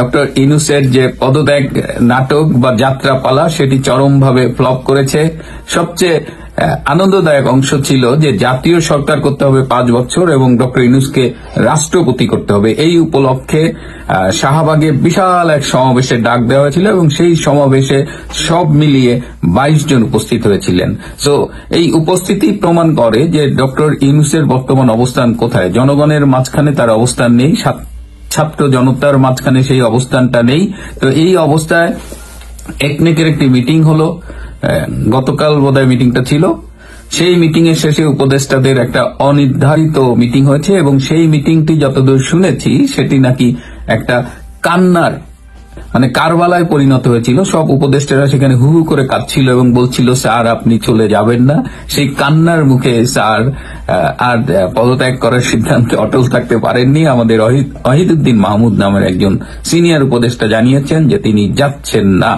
Doctor ইউনূসের যে পদত্যাগ নাটক বা যাত্রাপালা সেটি চরমভাবে ফ্লপ করেছে। সবচেয়ে আনন্দদায়ক অংশ ছিল যে জাতীয় সরকার করতে হবে 5 বছর এবং ডক্টর ইউনূসকে রাষ্ট্রপতি করতে হবে। এই উপলক্ষে শাহবাগে বিশাল এক সমাবেশের ডাক দেওয়া হয়েছিল এবং সেই সমাবেশে সব মিলিয়ে 22 জন উপস্থিত হয়েছিলেন। সো এই উপস্থিতি প্রমাণ করে যে ডক্টর ইউনূসের বর্তমান অবস্থান কোথায়। জনগণের মাঝখানে তার অবস্থান নেই, ছাত্র জনতার মাঝখানে সেই অবস্থানটা নেই। তো এই অবস্থায় একনেকের একটি মিটিং হলো, গতকাল বোধহয় মিটিংটা ছিল। সেই মিটিং এর শেষে উপদেষ্টাদের একটা অনির্ধারিত মিটিং হয়েছে এবং সেই মিটিংটি যতদূর শুনেছি সেটি নাকি একটা কান্নার কারবালায় পরিণত হয়েছিল। সব উপদেষ্টারা সেখানে হু হু করে কাঁদছিল এবং বলছিল, স্যার আপনি চলে যাবেন না। সেই কান্নার মুখে স্যার আর পদত্যাগ করার সিদ্ধান্তে অটল থাকতে পারেননি। আমাদের ওয়াহিদুদ্দিন মাহমুদ নামের একজন সিনিয়র উপদেষ্টা জানিয়েছেন যে তিনি যাচ্ছেন না।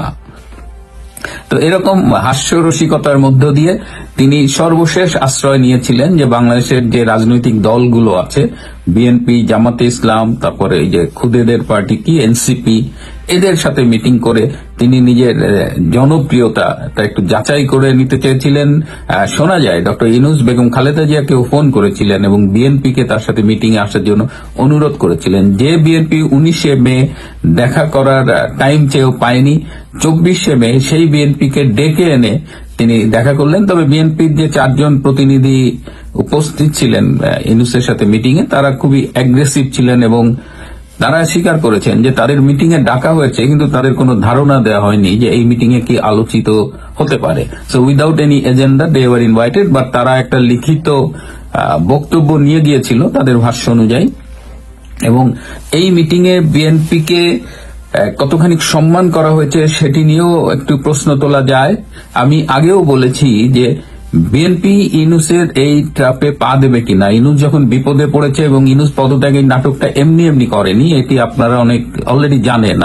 তো এরকম হাস্যরসিকতার মধ্য দিয়ে তিনি সর্বশেষ আশ্রয় নিয়েছিলেন যে বাংলাদেশের যে রাজনৈতিক দলগুলো আছে, বিএনপি, জামাতে ইসলাম, তারপরে এই যে খুদেদের পার্টি কি এনসিপি, এদের সাথে মিটিং করে তিনি নিজের জনপ্রিয়তা তা একটু যাচাই করে নিতে চেয়েছিলেন। শোনা যায় ডক্টর ইউনূস বেগম খালেদা জিয়াকেও ফোন করেছিলেন এবং বিএনপিকে তার সাথে মিটিং এ আসার জন্য অনুরোধ করেছিলেন। যে বিএনপি 19 মে দেখা করার টাইম চেয়েও পায়নি, 24 মে সেই বিএনপিকে ডেকে এনে তিনি দেখা করলেন। তবে বিএনপির যে 4 জন প্রতিনিধি উপস্থিত ছিলেন ইউনূসের সাথে মিটিং এ, তারা খুবই অ্যাগ্রেসিভ ছিলেন এবং তারা স্বীকার করেছেন যে তাদের মিটিং এ ডাকা হয়েছে কিন্তু তাদের কোনো ধারণা দেওয়া হয়নি যে এই মিটিং এ কি আলোচিত হতে পারে। So without any agenda they were invited, but তারা একটা লিখিত বক্তব্য নিয়ে গিয়েছিল তাদের ভাষ্য অনুযায়ী। এবং এই মিটিং এ বিএনপিকে কতখানি সম্মান করা হয়েছে সেটি নিয়েও একটু প্রশ্ন তোলা যায়। আমি আগেও বলেছি যে বিএনপি ইউনূসের এই ট্র্যাপে পা দেবে কিনা। ইউনূস যখন বিপদে পড়েছে এবং ইউনূস পদত্যাগের নাটকটা এমনি এমনি করেনি, এটি আপনারা অনেক অলরেডি জানেন।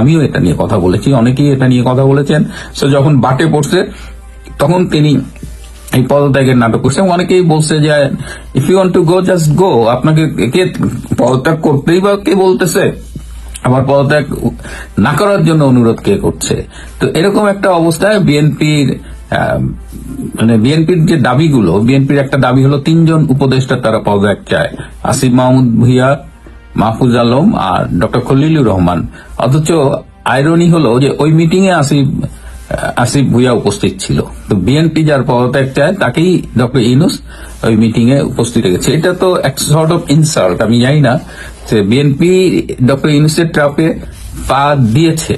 আমিও এটা নিয়ে কথা বলেছি, অনেকেই এটা নিয়ে কথা বলেছেন। সো যখন বাটে পড়ছে তখন তিনি এই পদত্যাগের নাটক করছে। অনেকেই বলছে যে if you want to go just go, আপনাকে কে পদত্যাগ করতেই বা কে বলতেছে, আবার পদত্যাগ না করার জন্য অনুরোধ কে করছে। তো এরকম একটা অবস্থায় বিএনপির যে দাবিগুলো, বিএনপির একটা দাবি হলো 3 জন উপদেষ্টা তারা পদত্যাগ চায়, আসিফ মাহমুদ ভূঁইয়া, মাহফুজ আলম আর ডক্টর খলিলুর রহমান। অথচ আইরনি হলো যে ওই মিটিং এ আসিফ ভূঁইয়া উপস্থিত ছিল। তো বিএনপি যার পদত্যাগ চায় তাকেই ডক্টর ইউনূস ওই মিটিং এ উপস্থিত রেখেছে। এটা তো এক সর্ট অফ ইনসাল্ট। আমি জানি না যে বিএনপি ডক্টর ইউনূসের ট্র্যাপে পা দিয়েছে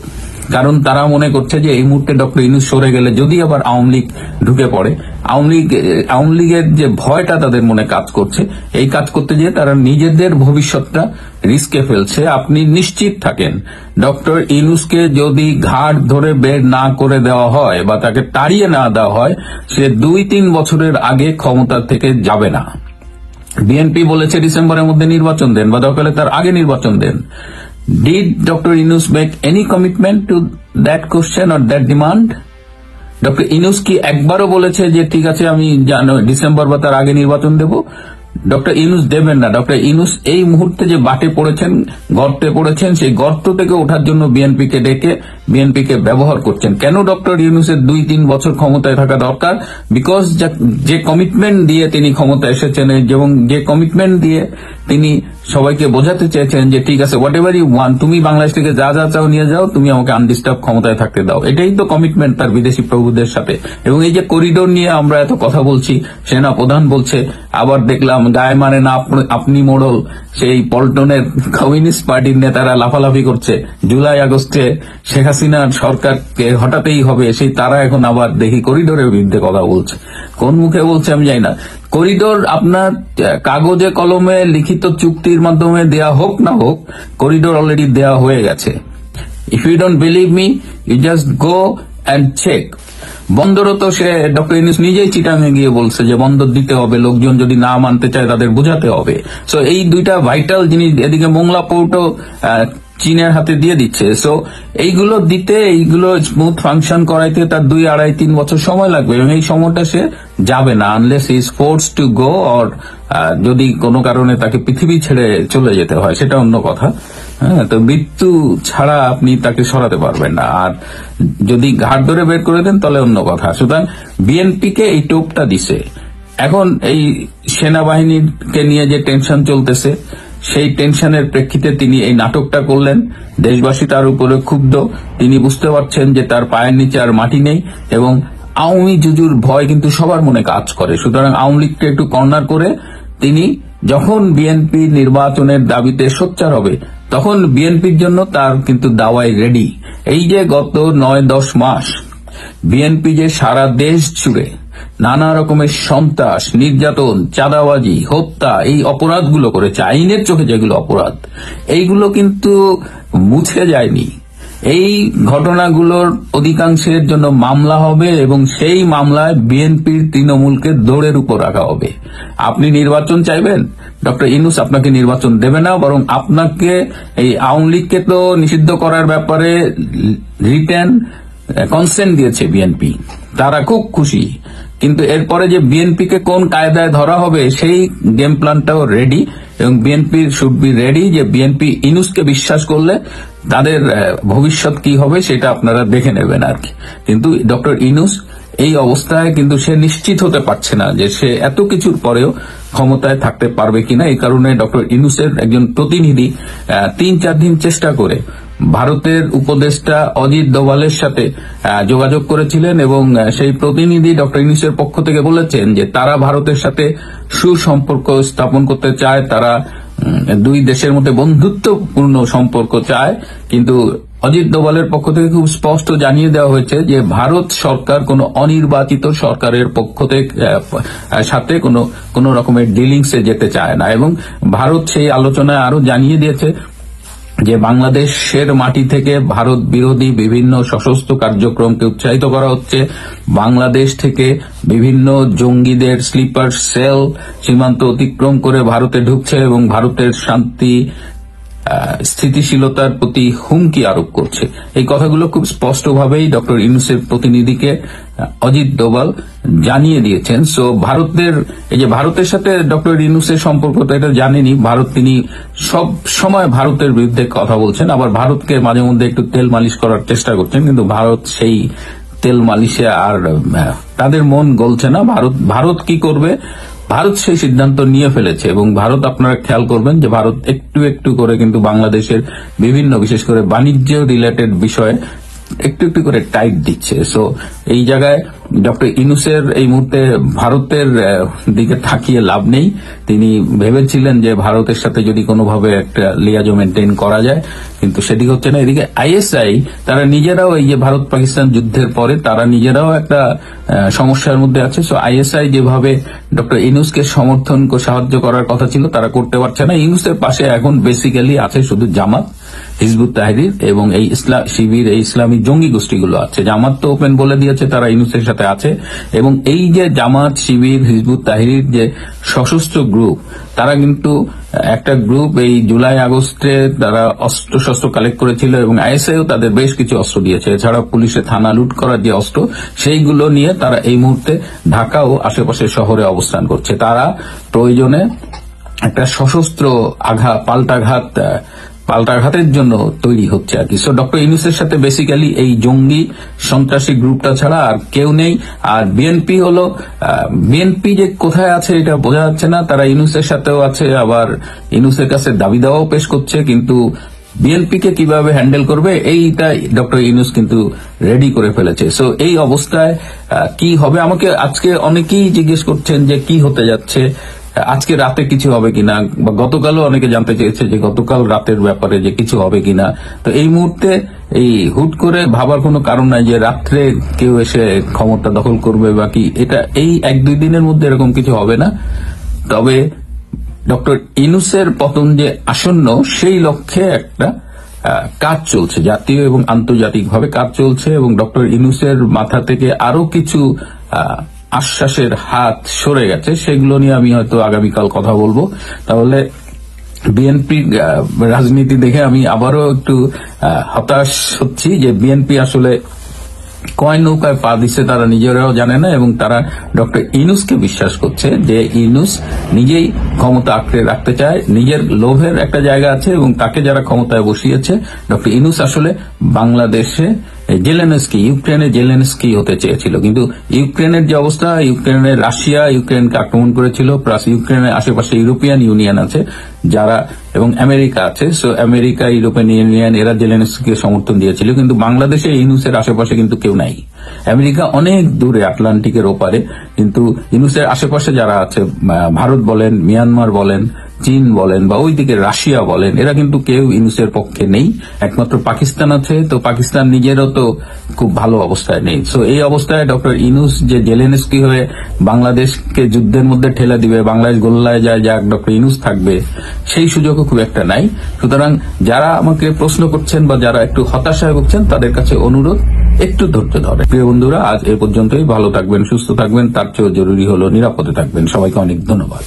কারণ তারা মনে করছে যে এই মুহূর্তে ডক্টর ইউনূস সরে গেলে যদি আবার আওয়ামী লীগ ঢুকে পড়ে, আওয়ামী লীগের যে ভয়টা তাদের মনে কাজ করছে, এই কাজ করতে গিয়ে তারা নিজেদের ভবিষ্যৎটা রিস্কে ফেলছে। আপনি নিশ্চিত থাকেন ডক্টর ইউনূসকে যদি ঘাট ধরে বের না করে দেওয়া হয় বা তাকে তাড়িয়ে না দেওয়া হয়, সে 2-3 বছরের আগে ক্ষমতা থেকে যাবে না। বিএনপি বলেছে ডিসেম্বরের মধ্যে নির্বাচন দেন বা দরকার হলে তার আগে নির্বাচন দেন। Did Dr. Yunus make any commitment to that question or that demand? Doctor Yunus কি একবারও বলেছে যে ঠিক আছে আমি ডিসেম্বর বা তার আগে নির্বাচন দেব? ডক্টর ইউনূস দেবেন না। ডক্টর ইউনূস এই মুহূর্তে যে বাটে পড়েছেন, গর্তে পড়েছেন, সেই গর্ত থেকে ওঠার জন্য বিএনপিকে ডেকে বিএনপিকে ব্যবহার করছেন। কেন ডক্টর ইউনূসের 2-3 বছর ক্ষমতায় থাকা দরকার? বিকজ যে কমিটমেন্ট দিয়ে তিনি ক্ষমতায় এসেছেন এবং যে কমিটমেন্ট দিয়ে তিনি সবাইকে বোঝাতে চেয়েছেন যে ঠিক আছে হোয়াট এভার ইউ ওয়ান্ট, তুমি বাংলাদেশ থেকে যা যা চাও নিয়ে যাও, তুমি আমাকে আনডিস্টার্ব ক্ষমতায় থাকতে দাও। এটাই তো কমিটমেন্ট তার বিদেশি প্রভুদের সাথে। এবং এই যে করিডোর নিয়ে আমরা এত কথা বলছি, সেনা প্রধান বলছে, আবার দেখলাম গায়ে মানে না আপনি মোড়ল, সেই পল্টনের কমিউনিস্ট পার্টির নেতারা লাফালাফি করছে জুলাই আগস্টে শেখ হাসিনার সরকারকে হটাতেই হবে, সেই তারা এখন আবার দেখি করিডোরের বিরুদ্ধে কথা বলছে। কোন মুখে বলছে আমি জানি না। করিডোর আপনার কাগজে কলমে লিখিত চুক্তির মাধ্যমে দেয়া হোক না হোক, করিডোর অলরেডি দেয়া হয়ে গেছে। If you don't believe me, you just go and check. বন্দরও তো সে ডক্টর ইউনূস নিজেই চিটাঙে গিয়ে বলছে যে বন্দর দিতে হবে, লোকজন যদি না মানতে চায় তাদের বোঝাতে হবে। সো এই দুইটা ভাইটাল জিনিস, এদিকে মোংলা পোর্টও চীনের হাতে দিয়ে দিচ্ছে। সো এইগুলো দিতে, এইগুলো স্মুথ ফাংশন করাইতে তার 2-2.5-3 বছর সময় লাগবে এবং এই সময়টা সে যাবে না unless he is forced to go, or যদি কোনো কারণে তাকে পৃথিবী ছেড়ে চলে যেতে হয়, সেটা অন্য কথা। হ্যাঁ, তো মৃত্যু ছাড়া আপনি তাকে সরাতে পারবেন না। আর যদি ঘাট ধরে বের করে দেন তাহলে অন্য কথা। সুতরাং বিএনপিকে এই টোপটা দিছে। এখন এই সেনাবাহিনীকে নিয়ে যে টেনশন চলতেছে, সেই টেনশনের প্রেক্ষিতে তিনি এই নাটকটা করলেন। দেশবাসী তার উপরে ক্ষুব্ধ। তিনি বুঝতে পারছেন যে তার পায়ের নিচে আর মাটি নেই এবং আওয়ামী জুজুর ভয় কিন্তু সবার মনে কাজ করে। সুতরাং আওয়ামী লীগকে একটু কর্নার করে তিনি যখন বিএনপি নির্বাচনের দাবিতে সোচ্চার হবে, তখন বিএনপির জন্য তার কিন্তু দাওয়াই রেডি। এই যে গত 9-10 মাস বিএনপি যে সারা দেশ জুড়ে নানা রকমের সন্ত্রাস, নির্যাতন, চাঁদাবাজি, হত্যা, এই অপরাধগুলো করেছে, আইনের চোখে যেগুলো অপরাধ, এইগুলো কিন্তু মুছে যায়নি। এই ঘটনাগুলোর অধিকাংশের জন্য মামলা হবে এবং সেই মামলায় বিএনপির তৃণমূলকে দৌড়ের উপর রাখা হবে। আপনি নির্বাচন চাইবেন, ডক্টর ইউনূস আপনাকে নির্বাচন দেবে না, বরং আপনাকে এই আওয়ামী লীগকে তো নিষিদ্ধ করার ব্যাপারে রিটেন কনসেন্ট দিয়েছে বিএনপি, তারা খুব খুশি। কিন্তু এরপরে যে বিএনপিকে কোন কায়দায় ধরা হবে সেই গেম প্ল্যানটাও রেডি এবং বিএনপি শুড বি রেডি যে বিএনপি ইউনূসকে বিশ্বাস করলে তাদের ভবিষ্যৎ কি হবে সেটা আপনারা দেখে নেবেন আর কি। কিন্তু ডক্টর ইউনূস এই অবস্থায় কিন্তু সে নিশ্চিত হতে পারছে না যে সে এত কিছুর পরেও ক্ষমতায় থাকতে পারবে কিনা। এই কারণে ডক্টর ইউনূসের একজন প্রতিনিধি 3-4 দিন চেষ্টা করে ভারতের উপদেষ্টা অজিত দোভালের সাথে যোগাযোগ করেছিলেন এবং সেই প্রতিনিধি ডক্টর ইউনূসের পক্ষ থেকে বলেছেন যে তারা ভারতের সাথে সুসম্পর্ক স্থাপন করতে চায়, তারা দুই দেশের মধ্যে বন্ধুত্বপূর্ণ সম্পর্ক চায়। কিন্তু অজিত দোভালের পক্ষ থেকে খুব স্পষ্ট জানিয়ে দেওয়া হয়েছে যে ভারত সরকার কোন অনির্বাচিত সরকারের পক্ষ থেকে সাথে কোন রকমের ডিলিংসে যেতে চায় না এবং ভারত সেই আলোচনায় আরো জানিয়ে দিয়েছে যে বাংলাদেশের মাটি থেকে ভারত বিরোধী বিভিন্ন সশস্ত্র কার্যক্রমকে উৎসাহিত করা হচ্ছে। বাংলাদেশ থেকে বিভিন্ন জঙ্গিদের স্লিপার সেল সীমান্ত অতিক্রম করে ভারতে ঢুকছে এবং ভারতের শান্তি স্থিতিশীলতার প্রতি হুমকি আরোপ করছে। এই কথাগুলো খুব স্পষ্টভাবেই ডক্টর ইউনূসের প্রতিনিধিকে অজিত দোভাল জানিয়ে দিয়েছেন। সো ভারতের সাথে ডক্টর ইউনূসের সম্পর্ক তো এটা জানেনি। তিনি সব সময় ভারতের বিরুদ্ধে কথা বলছেন, আবার ভারতকে মাঝে মধ্যে একটু তেল মালিশ করার চেষ্টা করছেন, কিন্তু ভারত সেই তেল মালিশে আর তাদের মন গলছে না। ভারত কি করবে, ভারত সেই সিদ্ধান্ত নিয়ে ফেলেছে এবং ভারত, আপনারা খেয়াল করবেন যে ভারত একটু একটু করে কিন্তু বাংলাদেশের বিভিন্ন বিশেষ করে বাণিজ্য রিলেটেড বিষয়ে একটু একটু করে টাইট দিচ্ছে। সো এই জায়গায় ডক্টর ইউনূসের এই মুহূর্তে ভারতের দিকে তাকিয়ে লাভ নেই। তিনি ভেবেছিলেন যে ভারতের সাথে যদি কোনোভাবে একটা লিয়াজো মেনটেন করা যায়, কিন্তু সেদিকে হচ্ছে না। এদিকে আইএসআই তারা নিজেরাও এই যে ভারত পাকিস্তান যুদ্ধের পরে তারা নিজেরাও একটা সমস্যার মধ্যে আছে। সো আইএসআই যেভাবে ডক্টর ইউনূসকে সমর্থন সাহায্য করার কথা ছিল তারা করতে পারছে না। ইউনূসের পাশে এখন বেসিক্যালি আছে শুধু জামাত, হিজবুত তাহরির এবং এই শিবির, এই ইসলামী জঙ্গি গোষ্ঠীগুলো আছে। জামাত তো ওপেন বলে দিয়েছে তারা ইউনূসের সাথে আছে এবং এই যে জামাত, শিবির, হিজবুত তাহরির যে সশস্ত্র গ্রুপ, তারা কিন্তু একটা গ্রুপ এই জুলাই আগস্টে তারা অস্ত্র কালেক্ট করেছিল এবং আইএসআইও তাদের বেশ কিছু অস্ত্র দিয়েছে। এছাড়া পুলিশে থানা লুট করার যে অস্ত্র, সেইগুলো নিয়ে তারা এই মুহূর্তে ঢাকা ও আশেপাশের শহরে অবস্থান করছে। তারা প্রয়োজনে একটা সশস্ত্র পাল্টাঘাতের জন্য তৈরি হচ্ছে আর কি। সো ডক্টর ইউনূসের সাথে বেসিক্যালি এই জঙ্গি সন্ত্রাসী গ্রুপটা ছাড়া আর কেউ নেই। আর বিএনপি যে কোথায় আছে এটা বোঝা যাচ্ছে না। তারা ইউনূসের সাথেও আছে, আবার ইউনূসের কাছে দাবি দাওয়াও পেশ করছে, কিন্তু বিএনপিকে কিভাবে হ্যান্ডেল করবে এইটা ডক্টর ইউনূস কিন্তু রেডি করে ফেলেছে। সো এই অবস্থায় কি হবে, আমাকে আজকে অনেকেই জিজ্ঞেস করছেন যে কি হতে যাচ্ছে, আজকে রাতে কিছু হবে কিনা, বা গতকালও অনেকে জানতে চেয়েছে যে গতকাল রাতের ব্যাপারে যে কিছু হবে কিনা। তো এই মুহূর্তে এই হুট করে ভাবার কোনো কারণ নাই যে রাত্রে কেউ এসে ক্ষমতা দখল করবে বা কি, এটা এই 1-2 দিনের মধ্যে এরকম কিছু হবে না। তবে ডক্টর ইউনূসের পতন যে আসন্ন সেই লক্ষ্যে একটা কাজ চলছে, জাতীয় এবং আন্তর্জাতিকভাবে কাজ চলছে এবং ডক্টর ইউনূসের মাথা থেকে আরো কিছু আশ্বাসের হাত সরে গেছে। সেগুলো নিয়ে আমি হয়তো আগামীকাল কথা বলবো। তাহলে বিএনপি রাজনীতি দেখে আমি আবারও একটু হতাশ হচ্ছি যে বিএনপি আসলে কয় নৌকায় পা দিচ্ছে তারা নিজেরাও জানে না, এবং তারা ডক্টর ইউনূসকে বিশ্বাস করছে যে ইউনূস নিজেই ক্ষমতা আঁকড়ে রাখতে চায়, নিজের লোভের একটা জায়গা আছে, এবং তাকে যারা ক্ষমতায় বসিয়েছে ডক্টর ইউনূস আসলে বাংলাদেশে জেলেনস্কি, ইউক্রেনের জেলেনস্কি হতে চেয়েছিল। কিন্তু ইউক্রেনের যে অবস্থা, ইউক্রেনের রাশিয়া ইউক্রেনকে আক্রমণ করেছিল, প্লাস ইউক্রেনের আশেপাশে ইউরোপিয়ান ইউনিয়ন আছে যারা, এবং আমেরিকা আছে। সো আমেরিকা, ইউরোপিয়ান ইউনিয়ন এরা জেলেনস্কিকে সমর্থন দিয়েছিল। কিন্তু বাংলাদেশে ইউনূসের আশেপাশে কিন্তু কেউ নাই। আমেরিকা অনেক দূরে আটলান্টিকের ওপারে, কিন্তু ইউনূসের আশেপাশে যারা আছে, ভারত বলেন, মিয়ানমার বলেন, চীন বলেন, বা ওইদিকে রাশিয়া বলেন, এরা কিন্তু কেউ ইউনূসের পক্ষে নেই। একমাত্র পাকিস্তান আছে। তো পাকিস্তান নিজেরও তো খুব ভালো অবস্থায় নেই। সো এই অবস্থায় ডক্টর ইউনূস যে জেলেনস্কি হয়ে বাংলাদেশকে যুদ্ধের মধ্যে ঠেলে দিবে, বাংলাদেশ গোল্লায় যায় যাক ডক্টর ইউনূস থাকবে, সেই সুযোগও খুব একটা নাই। সুতরাং যারা আমাকে প্রশ্ন করছেন বা যারা একটু হতাশায় ভুগছেন, তাদের কাছে অনুরোধ, একটু ধৈর্য ধরে। প্রিয় বন্ধুরা, আজ এ পর্যন্তই। ভালো থাকবেন, সুস্থ থাকবেন, তার চেয়েও জরুরি হলো নিরাপদে থাকবেন। সবাইকে অনেক ধন্যবাদ।